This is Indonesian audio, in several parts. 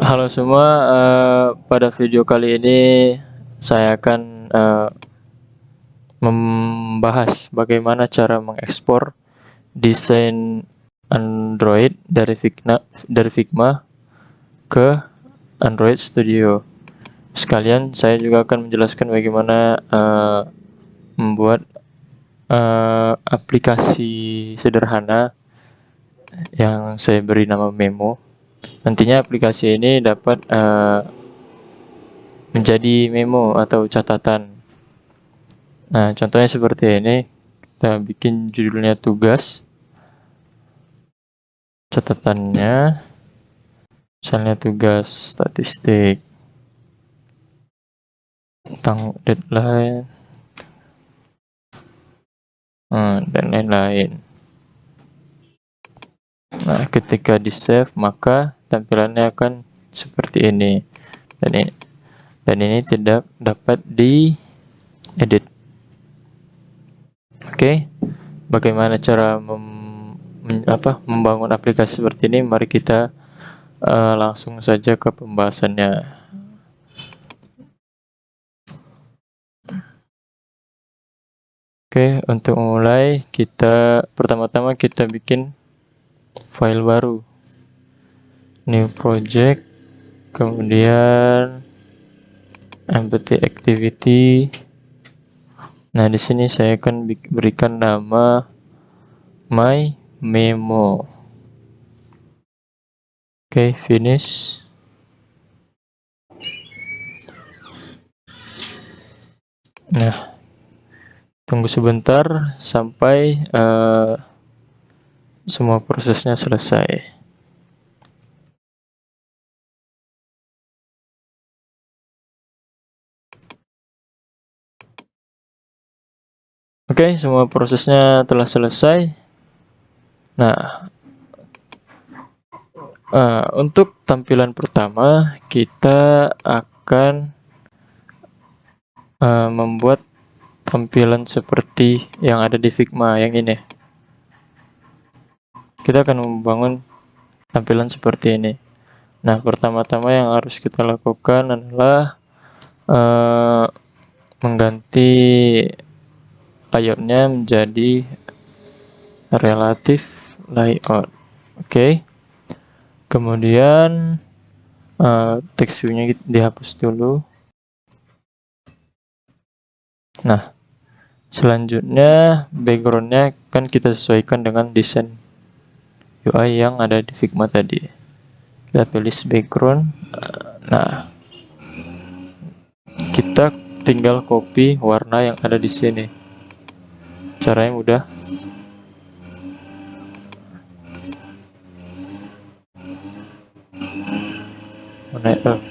Halo semua, pada video kali ini saya akan membahas bagaimana cara mengekspor desain Android dari Figma ke Android Studio. Sekalian saya juga akan menjelaskan bagaimana membuat aplikasi sederhana yang saya beri nama Memo. Nantinya aplikasi ini dapat menjadi memo atau catatan. Nah, contohnya seperti ini. Kita bikin judulnya tugas. Catatannya, misalnya tugas statistik tentang deadline, dan lain-lain. Nah, ketika di save, maka tampilannya akan seperti ini. Dan ini tidak dapat diedit. Oke, bagaimana cara membangun aplikasi seperti ini? Mari kita langsung saja ke pembahasannya. Oke, untuk memulai pertama-tama kita bikin file baru, new project, kemudian empty activity. Nah, di sini saya akan berikan nama my memo. Oke, finish. Nah, tunggu sebentar sampai semua prosesnya selesai. Oke, semua prosesnya telah selesai. Nah, untuk tampilan pertama kita akan membuat tampilan seperti yang ada di Figma yang ini. Kita akan membangun tampilan seperti ini. Nah, pertama-tama yang harus kita lakukan adalah mengganti layoutnya menjadi relative layout. Oke. Kemudian text view-nya dihapus dulu. Nah, selanjutnya background-nya kan kita sesuaikan dengan desain UI yang ada di Figma tadi. Kita pilih background. Nah, kita tinggal copy warna yang ada di sini. Caranya mudah.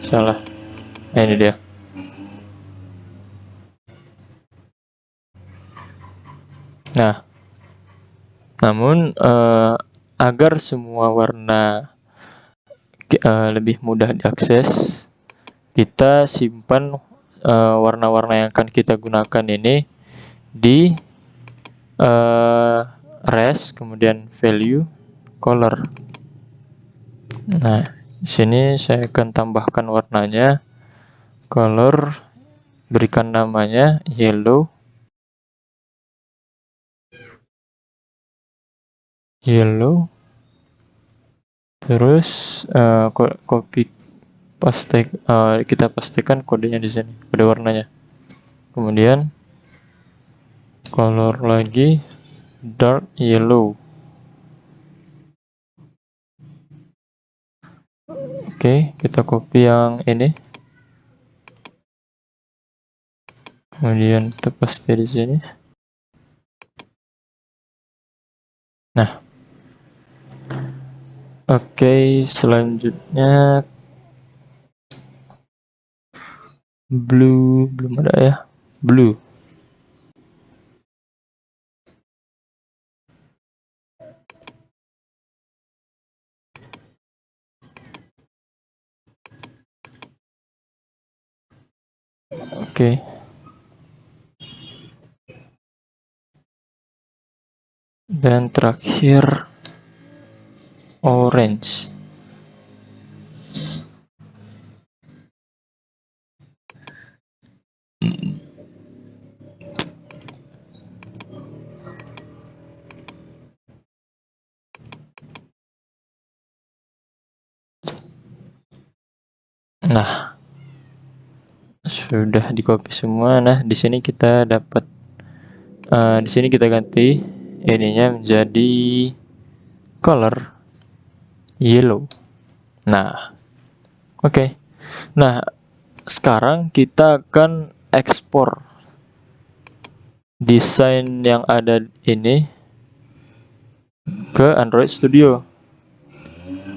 Salah. Nah, ini dia. Nah, namun agar semua warna lebih mudah diakses, kita simpan warna-warna yang akan kita gunakan ini di res, kemudian value, color. Nah, di sini saya akan tambahkan warnanya, color, berikan namanya yellow, terus kita pastikan kodenya di sini, kode warnanya. Kemudian color lagi dark yellow. Oke, kita copy yang ini. Kemudian kita paste di sini. Nah, oke, selanjutnya blue, belum ada ya, blue. Oke. Dan terakhir orange. Nah, sudah di copy semua. Nah, di sini kita dapat di sini kita ganti ininya menjadi color yellow. Nah, oke. Nah, sekarang kita akan ekspor desain yang ada ini ke Android Studio.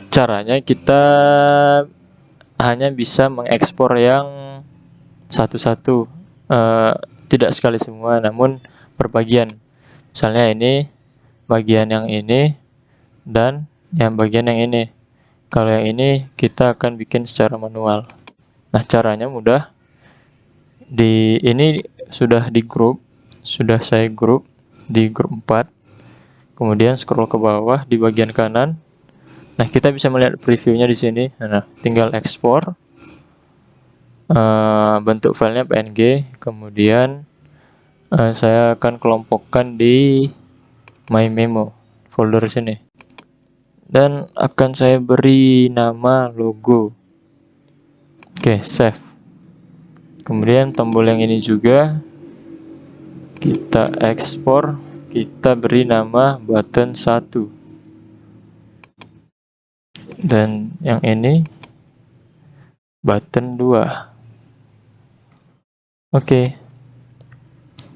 Caranya kita hanya bisa mengekspor yang satu-satu, tidak sekali semua, namun berbagian. Misalnya ini bagian yang ini dan yang bagian yang ini. Kalau yang ini kita akan bikin secara manual. Nah, caranya mudah. Ini sudah di grup, sudah saya grup di grup 4. Kemudian scroll ke bawah di bagian kanan. Nah, kita bisa melihat previewnya di sini. Nah, tinggal ekspor. Bentuk filenya PNG. Kemudian saya akan kelompokkan di My Memo folder sini. Dan akan saya beri nama logo. Oke, save. Kemudian tombol yang ini juga kita ekspor, kita beri nama button 1. Dan yang ini button 2. Oke.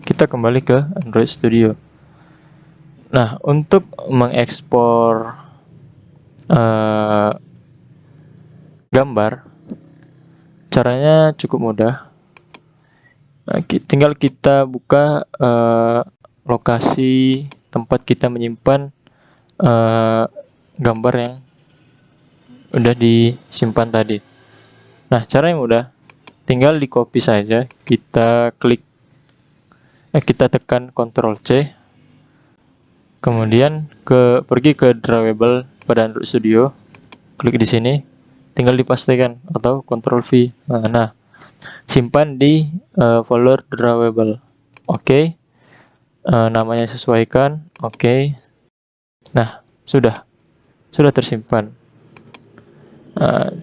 Kita kembali ke Android Studio. Nah, untuk mengekspor gambar, caranya cukup mudah. Nah, tinggal kita buka lokasi tempat kita menyimpan gambar yang udah disimpan tadi. Nah, caranya mudah. Tinggal di copy saja. Kita tekan Ctrl C. Kemudian pergi ke drawable pada Android Studio. Klik di sini. Tinggal dipastikan atau Ctrl V. Nah, simpan di folder drawable. Oke. Namanya sesuaikan. Oke. Nah, sudah tersimpan.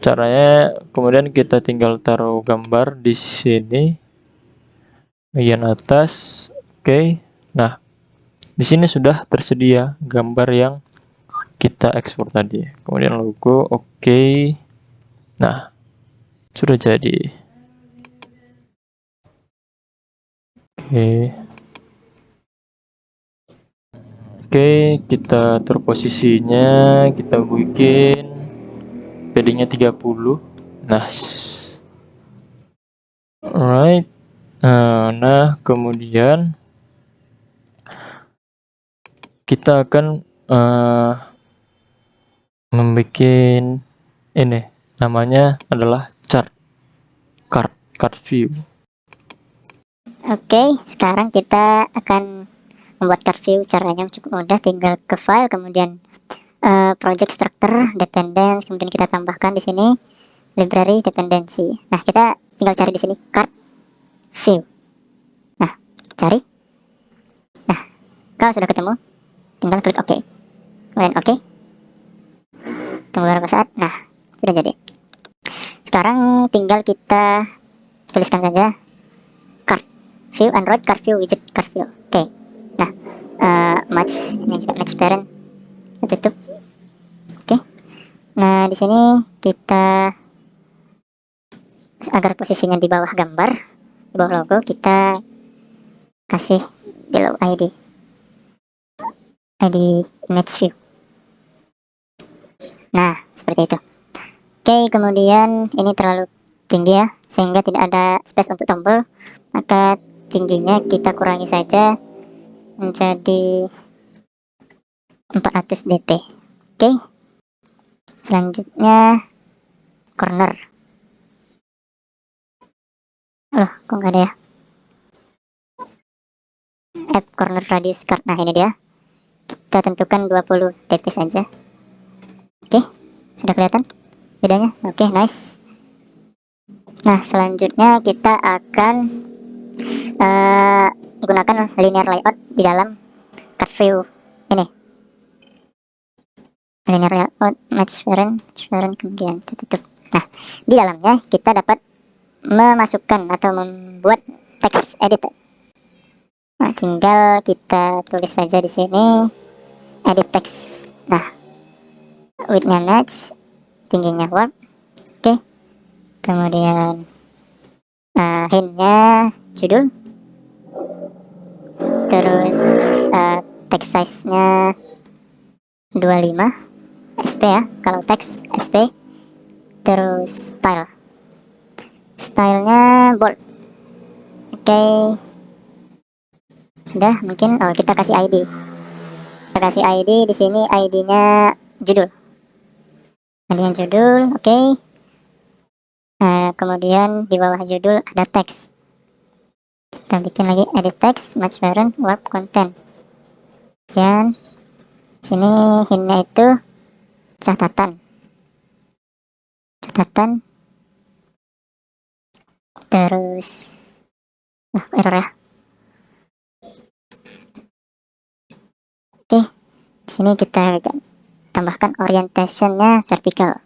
Caranya kemudian kita tinggal taruh gambar di sini bagian atas. Oke. Nah, di sini sudah tersedia gambar yang kita ekspor tadi. Kemudian logo. Oke. Nah, sudah jadi. Oke, kita atur posisinya, kita bikin paddingnya 30. Nah, alright. Nah, kemudian kita akan membuat ini, namanya adalah card view. Oke, sekarang kita akan membuat card view. Caranya cukup mudah, tinggal ke file, kemudian project structure, dependence, kemudian kita tambahkan di sini library dependency. Nah, kita tinggal cari di sini card view. Nah, cari. Nah, kalau sudah ketemu, tinggal klik OK. Kemudian OK. Tunggu beberapa saat. Nah, sudah jadi. Sekarang tinggal kita tuliskan saja card view Android card view widget card view. Oke. Nah, match ini juga match parent. Kita tutup. Oke. Nah, di sini kita agar posisinya di bawah gambar, di bawah logo, kita kasih below ID image view. Nah, seperti itu. Oke, kemudian ini terlalu tinggi ya, sehingga tidak ada space untuk tombol. Maka tingginya kita kurangi saja menjadi 400 dp. Oke. Selanjutnya corner. Loh, kok nggak ada ya? App corner radius card. Nah, ini dia. Kita tentukan 20 dp saja. Oke, sudah kelihatan bedanya? Oke, nice. Nah, selanjutnya kita akan gunakan linear layout di dalam card view ini. Linear layout match parent kemudian tutup. Nah, Di dalamnya kita dapat memasukkan atau membuat text editor. Nah, tinggal kita tulis saja di sini edit text. Nah, widthnya match, tingginya warp. Oke. Kemudian hintnya judul. Terus text size-nya 25 SP ya, kalau teks SP. Terus stylenya bold. Oke, sudah. Mungkin kita kasih ID. Kita kasih ID di sini, ID-nya judul. ID-nya judul, oke. Kemudian di bawah judul ada teks. Kita bikin lagi edit text, match parent, warp content. Dan sini hintnya itu catatan. Terus error ya. Oke, di sini kita tambahkan orientationnya vertikal.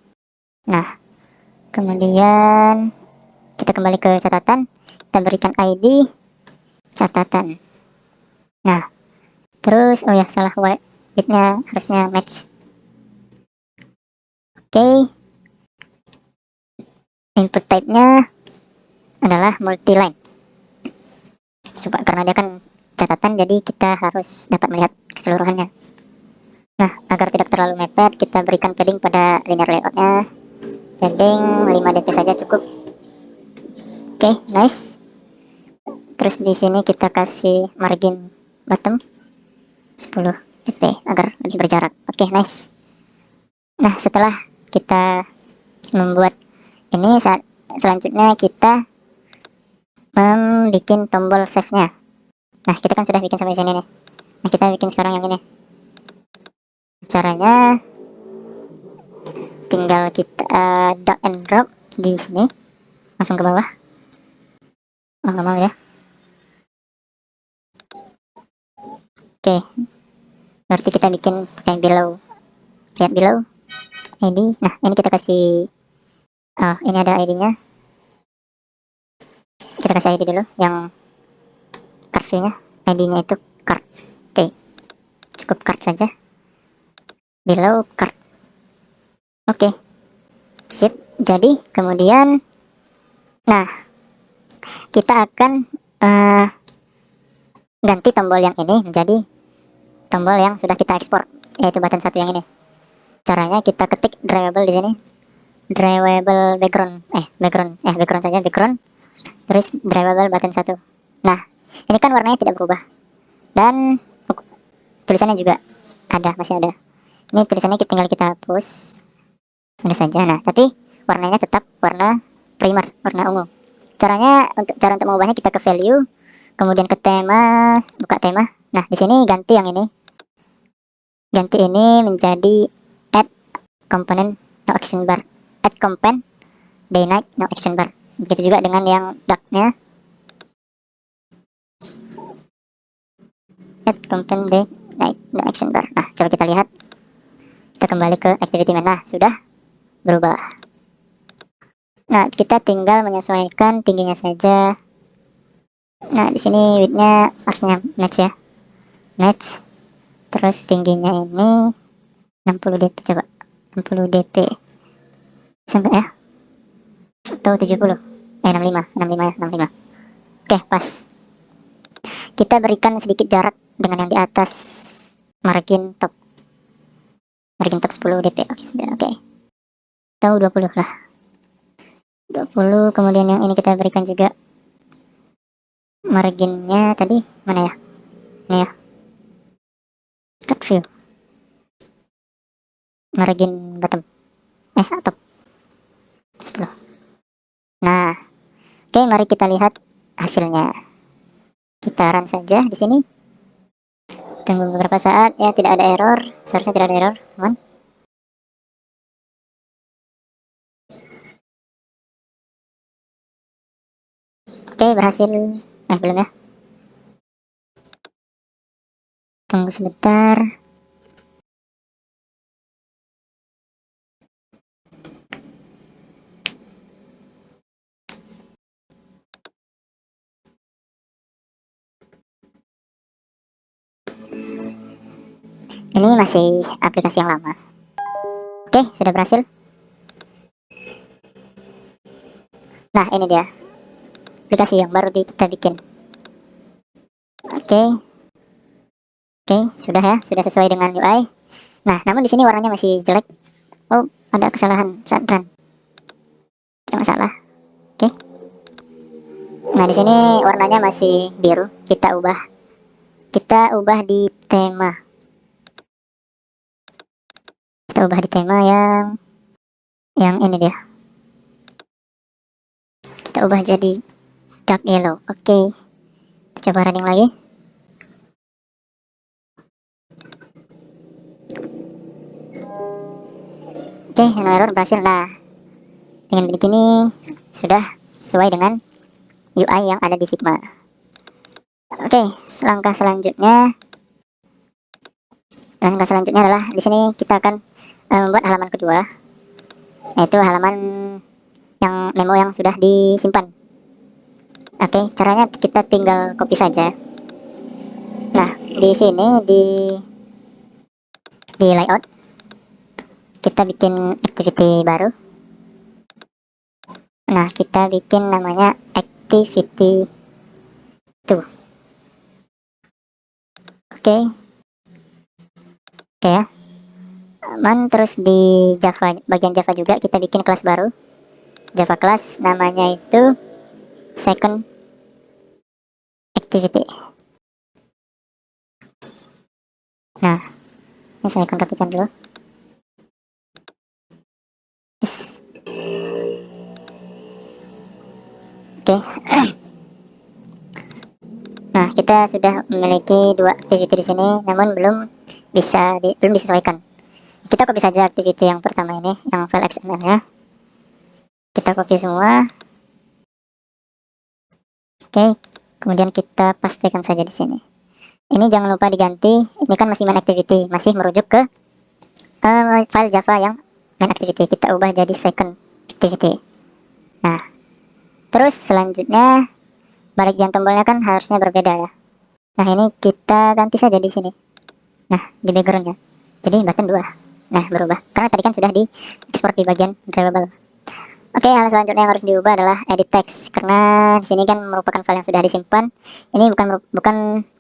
Nah, kemudian kita kembali ke catatan, kita berikan ID catatan. Nah, terus oh ya, salah, widthnya harusnya match. Oke, input type-nya adalah multi-line. Karena dia kan catatan, jadi kita harus dapat melihat keseluruhannya. Nah, agar tidak terlalu mepet, kita berikan padding pada linear layout-nya. Padding 5 dp saja cukup. Oke, nice. Terus di sini kita kasih margin bottom 10 dp agar lebih berjarak. Oke, nice. Nah, setelah kita membuat ini, selanjutnya kita membuat tombol save-nya. Nah, kita kan sudah bikin sampai sini nih. Nah, kita bikin sekarang yang ini. Caranya tinggal kita drag and drop di sini, langsung ke bawah. Oh, nggak mau ya. Oke, berarti kita bikin pakai below. Lihat below ID. Nah, ini kita kasih, ini ada ID-nya. Kita kasih ID dulu yang card view-nya. ID-nya itu card. Oke, cukup card saja. Below card. Oke, sip. Jadi kemudian, nah, kita akan ganti tombol yang ini menjadi tombol yang sudah kita ekspor, yaitu button satu yang ini. Caranya kita ketik drawable di sini, drawable background saja, background, terus drawable button satu. Nah, ini kan warnanya tidak berubah dan tulisannya juga masih ada. Ini tulisannya tinggal kita hapus, udah saja. Nah, tapi warnanya tetap warna primer, warna ungu. Cara untuk mengubahnya, kita ke value, kemudian ke tema, buka tema. Nah, di sini ganti yang ini. Ganti ini menjadi add component no action bar. Add component day night no action bar. Begitu juga dengan yang dark-nya. Add component day night no action bar. Nah, coba kita lihat. Kita kembali ke activity menu. Nah, sudah berubah. Nah, kita tinggal menyesuaikan tingginya saja. Nah, di sini width-nya harusnya match ya. Match. Terus tingginya ini 60 dp, coba 60 dp sampai ya, atau 70, 65 ya, 65. Oke, pas. Kita berikan sedikit jarak dengan yang di atas margin top 10 dp. Oke sudah, oke, atau 20 lah, 20. Kemudian yang ini kita berikan juga marginnya tadi, mana ya, ini ya, cut view, margin bottom top 10. Nah, oke, mari kita lihat hasilnya. Kita run saja di sini. Tunggu beberapa saat ya, tidak ada error. Seharusnya tidak ada error, teman. Oke, berhasil. Belum ya. Tunggu sebentar. Ini masih aplikasi yang lama. Oke, sudah berhasil. Nah, ini dia aplikasi yang baru kita bikin. Oke, sudah ya, sudah sesuai dengan UI. Nah, namun di sini warnanya masih jelek. Oh, ada kesalahan saat run. Tidak masalah. Oke. Nah, di sini warnanya masih biru. Kita ubah di tema. Kita ubah di tema yang ini dia. Kita ubah jadi dark yellow. Oke. Kita coba running lagi. Oke, no error, berhasil. Nah, dengan begini sudah sesuai dengan UI yang ada di Figma. Oke, langkah selanjutnya adalah di sini kita akan membuat halaman kedua, yaitu halaman yang memo yang sudah disimpan. Oke, caranya kita tinggal copy saja. Nah, di sini di layout kita bikin activity baru. Nah, kita bikin namanya activity 2. Oke ya, aman. Terus di Java, bagian Java juga kita bikin kelas baru, Java class, namanya itu second activity. Nah, ini saya akan rapikan dulu. Yes. Oke. Nah, kita sudah memiliki 2 activity di sini, namun belum disesuaikan. Kita copy saja activity yang pertama ini, yang file XML-nya. Kita copy semua. Oke, kemudian kita pastekan saja di sini. Ini jangan lupa diganti. Ini kan masih main activity, masih merujuk ke file Java yang main activity. Kita ubah jadi second activity. Nah, terus selanjutnya bagian tombolnya kan harusnya berbeda ya. Nah, ini kita ganti saja di sini. Nah, di backgroundnya jadi button 2. Nah, berubah karena tadi kan sudah di ekspor di bagian drivable. Oke, hal selanjutnya yang harus diubah adalah edit text, karena di sini kan merupakan file yang sudah disimpan. Ini bukan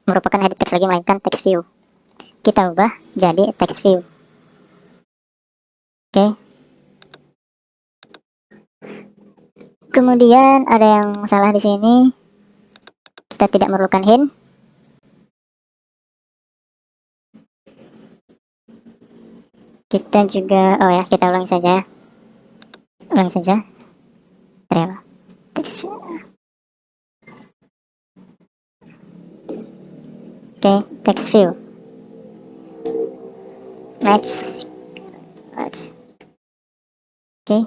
merupakan edit text lagi, melainkan text view. Kita ubah jadi text view. Oke. Kemudian ada yang salah di sini. Kita tidak memerlukan hint. Kita juga, oh ya, kita ulangi saja. Text view. Oke, text view. Match. Oke.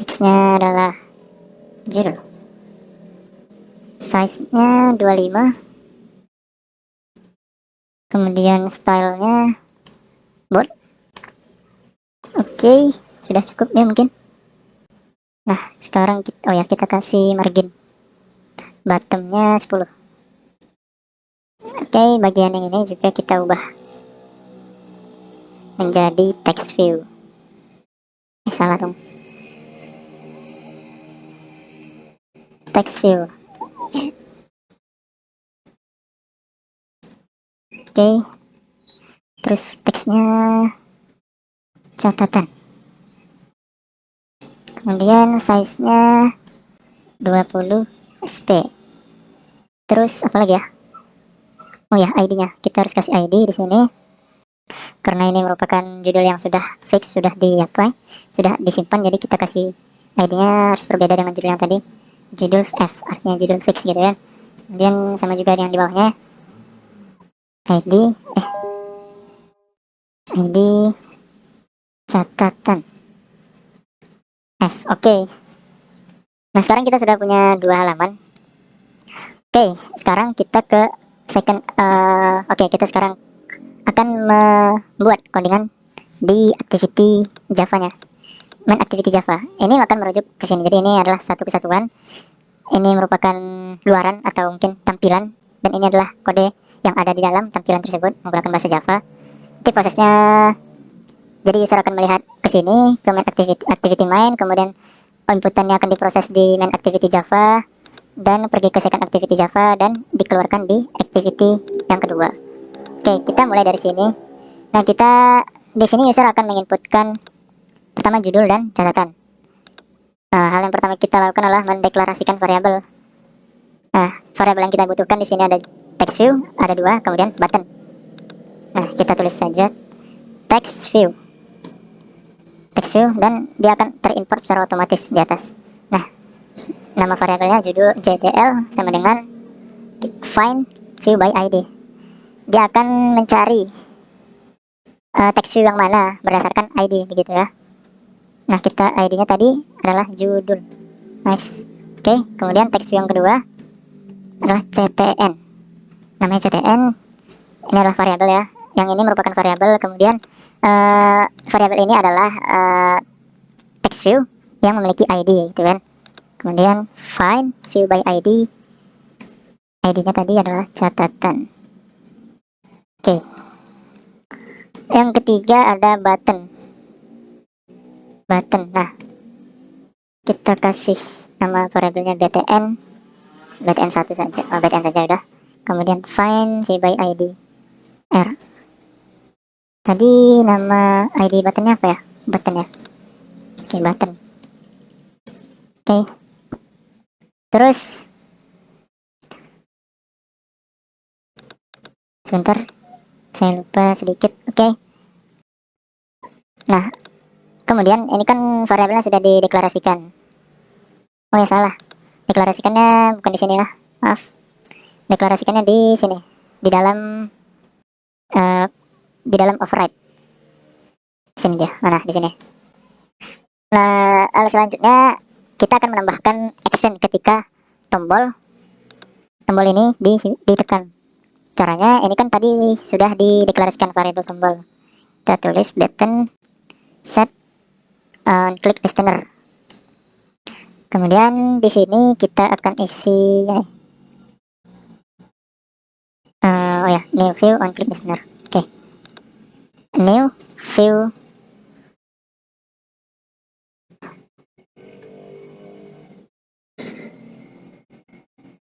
Textnya adalah judul. Size-nya 25. Kemudian stylenya bold. Oke, sudah cukup ya mungkin. Nah, sekarang kita kasih margin bottomnya 10. Oke, bagian yang ini juga kita ubah menjadi text view. Salah dong. Text view. Oke. Terus teksnya catatan. Kemudian size-nya 20 sp. Terus apa lagi ya? Oh ya, ID-nya. Kita harus kasih ID di sini. Karena ini merupakan judul yang sudah fix, sudah disimpan, jadi kita kasih ID-nya harus berbeda dengan judul yang tadi. Judul F, artinya judul fix gitu kan. Kemudian sama juga yang di bawahnya. ID catatan F. Oke. Nah, sekarang kita sudah punya 2 halaman. Oke, sekarang kita ke second. Kita sekarang akan membuat codingan di activity Java-nya, main activity Java. Ini akan merujuk ke sini. Jadi ini adalah satu kesatuan. Ini merupakan luaran atau mungkin tampilan, dan ini adalah kode yang ada di dalam tampilan tersebut menggunakan bahasa Java. Nanti prosesnya, jadi user akan melihat ke sini ke main activity main, kemudian inputannya akan diproses di main activity Java dan pergi ke second activity Java dan dikeluarkan di activity yang kedua. Oke, kita mulai dari sini. Nah, kita di sini user akan menginputkan pertama judul dan catatan. Hal yang pertama kita lakukan adalah mendeklarasikan variabel. Nah, variabel yang kita butuhkan di sini ada text view, ada 2, kemudian button. Nah, kita tulis saja text view, dan dia akan terimport secara otomatis di atas. Nah, nama variabelnya judul JDL sama dengan find view by ID. Dia akan mencari text view yang mana berdasarkan ID, begitu ya. Nah, kita ID-nya tadi adalah judul. Nice. Oke, kemudian text view yang kedua adalah CTN. Namanya CTN. Ini adalah variabel ya. Yang ini merupakan variabel. Kemudian variabel ini adalah text view yang memiliki ID, gitu kan. Kemudian find view by ID. ID-nya tadi adalah catatan. Oke. Yang ketiga ada button. Nah, kita kasih nama variabelnya btn 1 saja. Btn saja udah. Kemudian find view by ID R. Tadi nama ID buttonnya apa ya? Button ya. Oke, button. Oke. Terus sebentar, saya lupa sedikit. Oke. Nah, kemudian ini kan variabelnya sudah dideklarasikan. Oh ya, salah. Deklarasikannya bukan di sini lah. Maaf. Deklarasikannya di sini. Di dalam override. Sini dia. Mana? Di sini. Nah, selanjutnya kita akan menambahkan action ketika tombol ini ditekan. Caranya ini kan tadi sudah dideklarasikan variabel tombol. Kita tulis button set on click listener. Kemudian di sini kita akan isi oh ya, new view on click listener. Oke. New view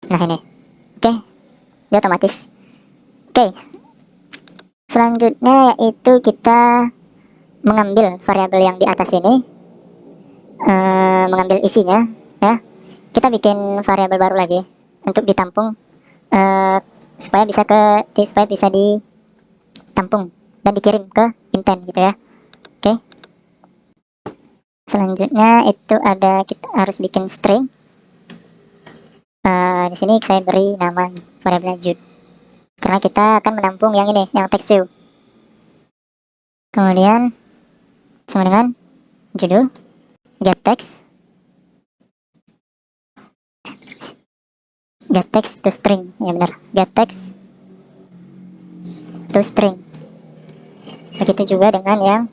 nah ini. Oke. Dia otomatis. Oke. Selanjutnya yaitu kita mengambil variabel yang di atas ini, mengambil isinya ya. Kita bikin variabel baru lagi untuk ditampung supaya bisa ditampung dan dikirim ke intent, gitu ya. Oke. Selanjutnya itu ada, kita harus bikin string. Di sini saya beri nama variabelnya Jude karena kita akan menampung yang ini, yang text view. Kemudian sama dengan judul get text to string, ya benar, get text to string. Begitu juga dengan yang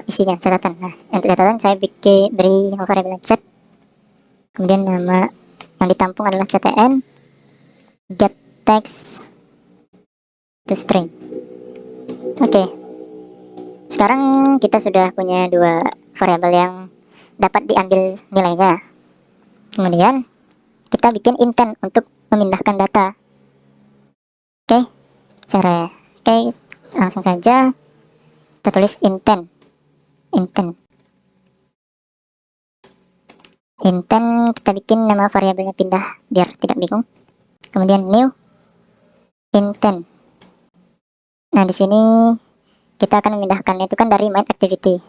isinya catatan. Nah, untuk catatan saya beri nama variabel chat, kemudian nama yang ditampung adalah ctn get text to string. Oke. Sekarang kita sudah punya 2 variabel yang dapat diambil nilainya. Kemudian kita bikin intent untuk memindahkan data. Oke, langsung saja kita tulis intent. Kita bikin nama variabelnya pindah biar tidak bingung. Kemudian new intent. Nah, di sini kita akan memindahkannya itu kan dari main activity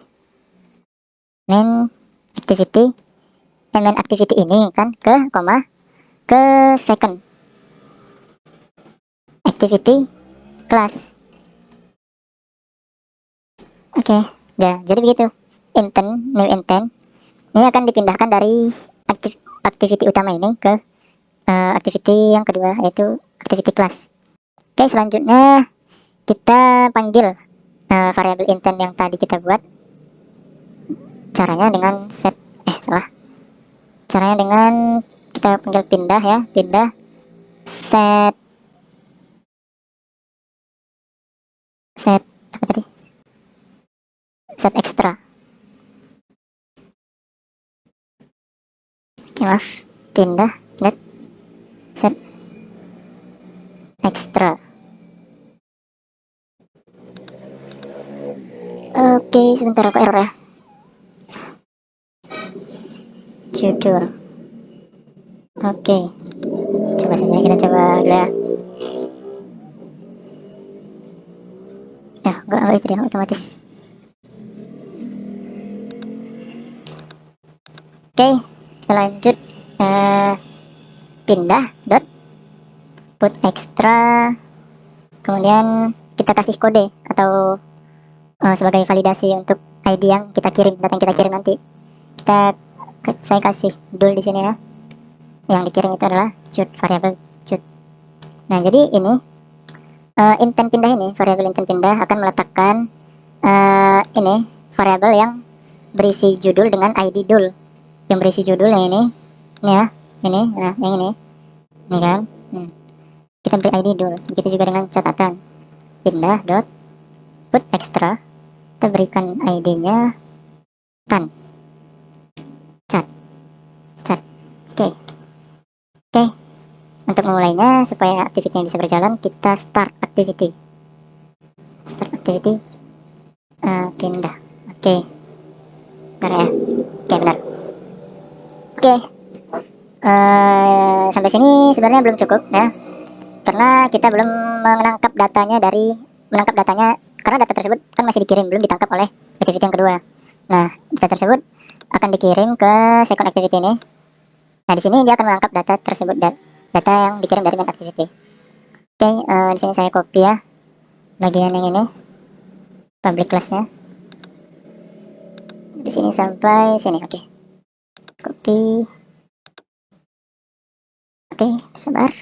ini kan ke second activity class. Oke, ya, jadi begitu. New intent ini akan dipindahkan dari activity utama ini ke activity yang kedua, yaitu activity class. Oke, selanjutnya kita panggil variabel intent yang tadi kita buat. Caranya dengan caranya dengan kita panggil pindah ya, pindah set set apa tadi, set extra. Oke, maaf, pindah net set extra. Oke, sebentar aku error ya. Judul. Oke, coba saja kita coba dulu ya. Ya, enggak itu dia otomatis. Oke, kita lanjut. Pindah dot put extra, kemudian kita kasih kode atau sebagai validasi untuk ID yang kita kirim, data yang kita kirim nanti. Saya kasih dul di sini ya. Yang dikirim itu adalah cut, variabel cut. Nah, jadi ini intent pindah ini, variabel intent pindah akan meletakkan ini variabel yang berisi judul dengan ID dul. Yang berisi judul yang ini ya, ini, nah yang ini kan. Kita beri ID dul. Begitu juga dengan catatan. Pindah dot put extra, kita berikan ID-nya tan cat. Oke. Untuk memulainya supaya activity-nya bisa berjalan, kita start activity. Pindah. Oke. Bentar ya. Oke, benar. Oke. Sampai sini sebenarnya belum cukup ya. Karena kita belum menangkap datanya karena data tersebut kan masih dikirim, belum ditangkap oleh activity yang kedua. Nah, data tersebut akan dikirim ke second activity ini. Nah, di sini dia akan menangkap data tersebut, data yang dikirim dari main activity. Oke, di sini saya copy ya bagian yang ini, public class-nya. Di sini sampai sini, oke. Copy. Oke, sabar.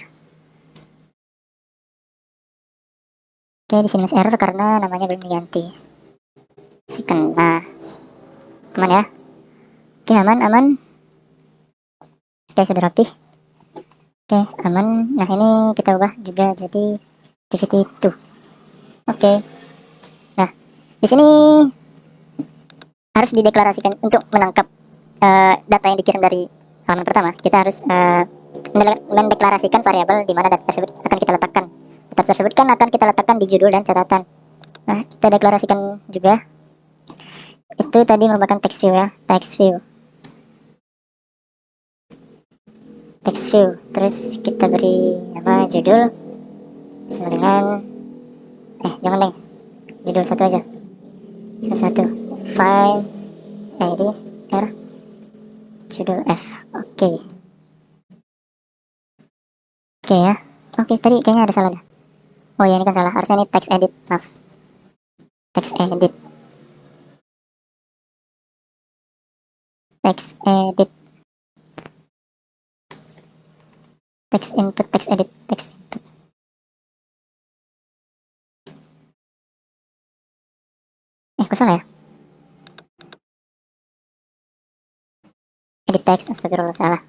Oke, di sini masih error karena namanya belum diganti. Second. Nah, aman ya. Oke, aman. Oke, sudah rapi. Oke, aman. Nah, ini kita ubah juga jadi activity 2. Oke. Nah, di sini harus dideklarasikan untuk menangkap data yang dikirim dari halaman pertama. Kita harus mendeklarasikan variabel di mana data tersebut akan kita letakkan. Data tersebut kan akan kita letakkan di judul dan catatan. Nah, kita deklarasikan juga. Itu tadi merupakan text view ya, text view. Terus kita beri nama judul sama dengan jangan deh, judul satu aja. Judul satu. File ID R judul F. Oke ya. Oke, tadi kayaknya ada salah dah. Oh ya, ini kan salah, harusnya ini text edit. Maaf, text edit text input, text edit, text input. Kok salah ya? Edit text, astagfirullah, salah.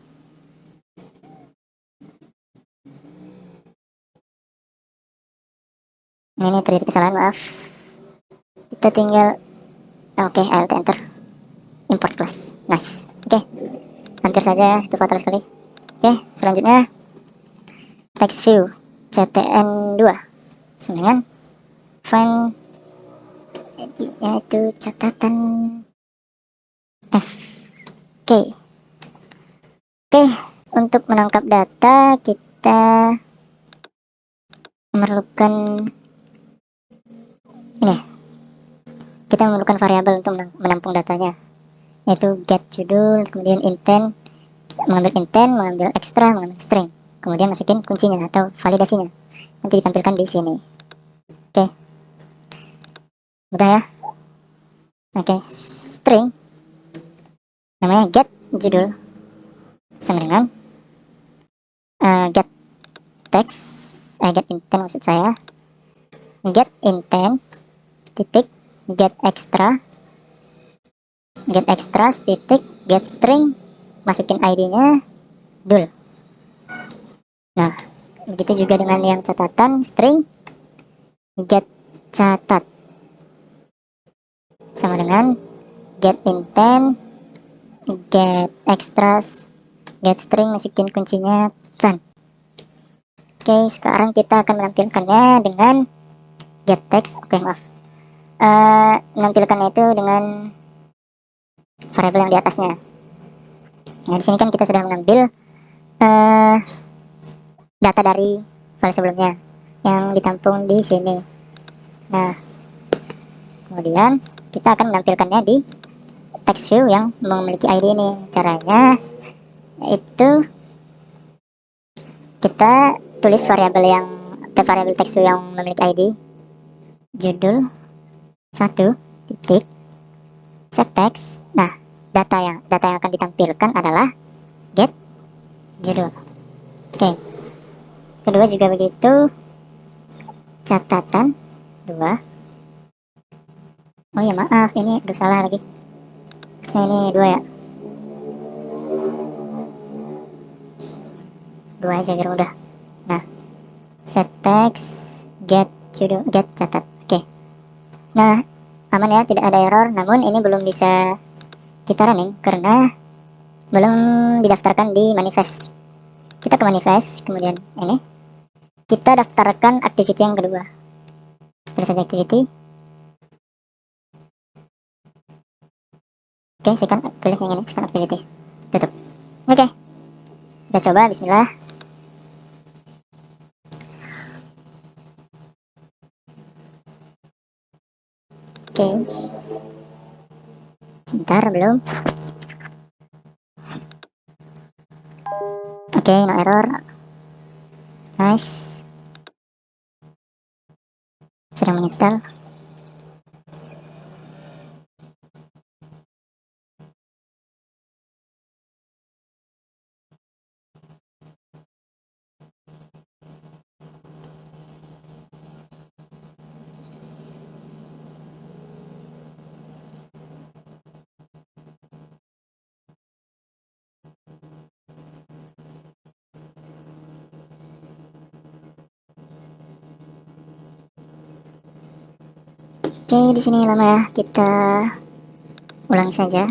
Ini terjadi kesalahan, maaf. Kita tinggal oke, alt enter, import class. Nice. Oke, hampir saja, itu fatal sekali. Oke, selanjutnya text view ctn2 dengan find yaitu catatan F. Oke, untuk menangkap data kita memerlukan ini. Kita memerlukan variabel untuk menampung datanya, yaitu get judul, kemudian intent, mengambil extra, mengambil string, kemudian masukin kuncinya atau validasinya. Nanti ditampilkan di sini. Oke. Mudah ya. Oke, string namanya get judul sama dengan get text, get intent maksud saya, get intent titik get extra titik get string, masukin ID-nya dul. Nah, begitu juga dengan yang catatan string get catat sama dengan get intent, get extras, get string, masukin kuncinya done. Oke, sekarang kita akan menampilkannya dengan get text. Oke, maaf. Menampilkannya itu dengan variabel yang di atasnya. Nah, di sini kan kita sudah mengambil data dari file sebelumnya yang ditampung di sini. Nah, kemudian kita akan menampilkannya di text view yang memiliki ID ini. Caranya itu kita tulis variabel text view yang memiliki ID judul 1 titik set text. Nah, data yang akan ditampilkan adalah get judul. Oke. Kedua juga begitu, catatan 2. Oh ya, maaf, ini aduh salah lagi. Harusnya ini 2 ya. 2 aja biar mudah. Nah, set text, get judul, get catat. Oke. Nah, aman ya, tidak ada error. Namun ini belum bisa kita running karena belum didaftarkan di manifest. Kita ke manifest, kemudian ini kita daftarkan activity yang kedua. Tulis saja activity. Oke, saya kan pilih yang ini, second activity. Tutup. Oke. Kita coba, bismillah. Oke. Sebentar, belum. Oke, no error. Nice. Sedang menginstal. Oke, di sini lama ya. Kita ulang saja.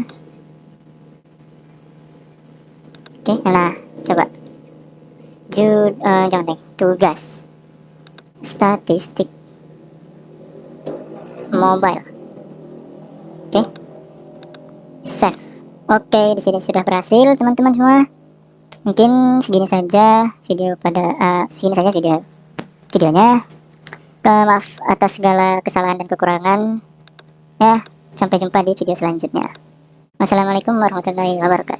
Oke, nah, coba. Jangan deh. Tugas. Statistik. Mobile. Oke. Save. Oke, di sini sudah berhasil, teman-teman semua. Mungkin segini saja videonya. Maaf atas segala kesalahan dan kekurangan. Ya, sampai jumpa di video selanjutnya. Wassalamualaikum warahmatullahi wabarakatuh.